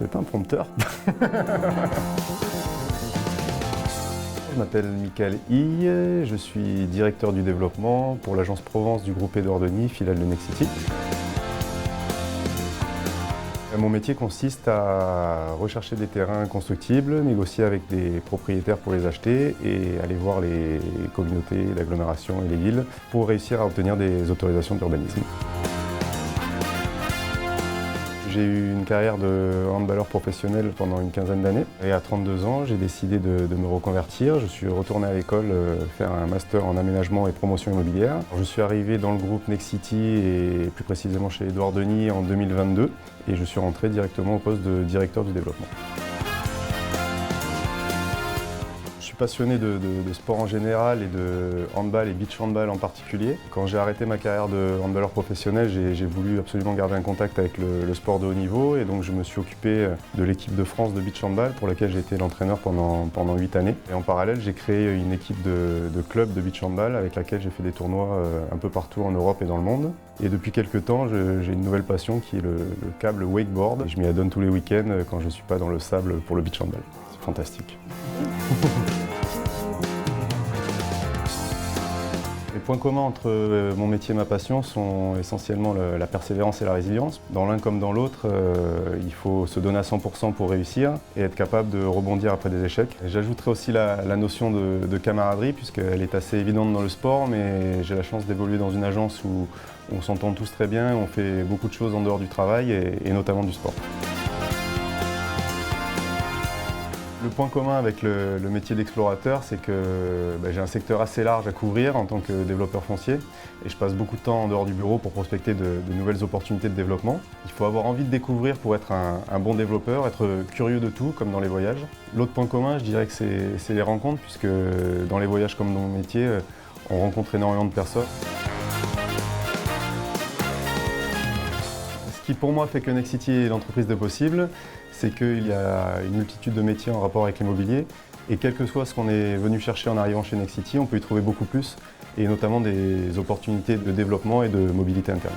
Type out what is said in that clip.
êtes un prompteur. Je m'appelle Michael Hille, je suis directeur du développement pour l'agence Provence du groupe Édouard Denis, filiale de Nexity. Mon métier consiste à rechercher des terrains constructibles, négocier avec des propriétaires pour les acheter et aller voir les communautés, l'agglomération et les villes pour réussir à obtenir des autorisations d'urbanisme. J'ai eu une carrière de handballeur professionnel pendant une quinzaine d'années et à 32 ans, j'ai décidé de me reconvertir. Je suis retourné à l'école faire un master en aménagement et promotion immobilière. Je suis arrivé dans le groupe Nexity et plus précisément chez Édouard Denis en 2022 et je suis rentré directement au poste de directeur du développement. Je suis passionné de sport en général et de handball et beach handball en particulier. Quand j'ai arrêté ma carrière de handballeur professionnel, j'ai voulu absolument garder un contact avec le sport de haut niveau et donc je me suis occupé de l'équipe de France de beach handball pour laquelle j'ai été l'entraîneur pendant 8 années. Et en parallèle, j'ai créé une équipe de club de beach handball avec laquelle j'ai fait des tournois un peu partout en Europe et dans le monde. Et depuis quelques temps, j'ai une nouvelle passion qui est le câble wakeboard. Et je m'y adonne tous les week-ends quand je ne suis pas dans le sable pour le beach handball. C'est fantastique. Les points communs entre mon métier et ma passion sont essentiellement la persévérance et la résilience. Dans l'un comme dans l'autre, il faut se donner à 100% pour réussir et être capable de rebondir après des échecs. J'ajouterai aussi la notion de camaraderie puisqu'elle est assez évidente dans le sport, mais j'ai la chance d'évoluer dans une agence où on s'entend tous très bien, on fait beaucoup de choses en dehors du travail et notamment du sport. Le point commun avec le métier d'explorateur, c'est que j'ai un secteur assez large à couvrir en tant que développeur foncier et je passe beaucoup de temps en dehors du bureau pour prospecter de nouvelles opportunités de développement. Il faut avoir envie de découvrir pour être un bon développeur, être curieux de tout, comme dans les voyages. L'autre point commun, je dirais que c'est les rencontres, puisque dans les voyages comme dans mon métier, on rencontre énormément de personnes. Ce qui pour moi fait que Nexity est l'entreprise de possible, c'est qu'il y a une multitude de métiers en rapport avec l'immobilier et quel que soit ce qu'on est venu chercher en arrivant chez Nexity, on peut y trouver beaucoup plus et notamment des opportunités de développement et de mobilité interne.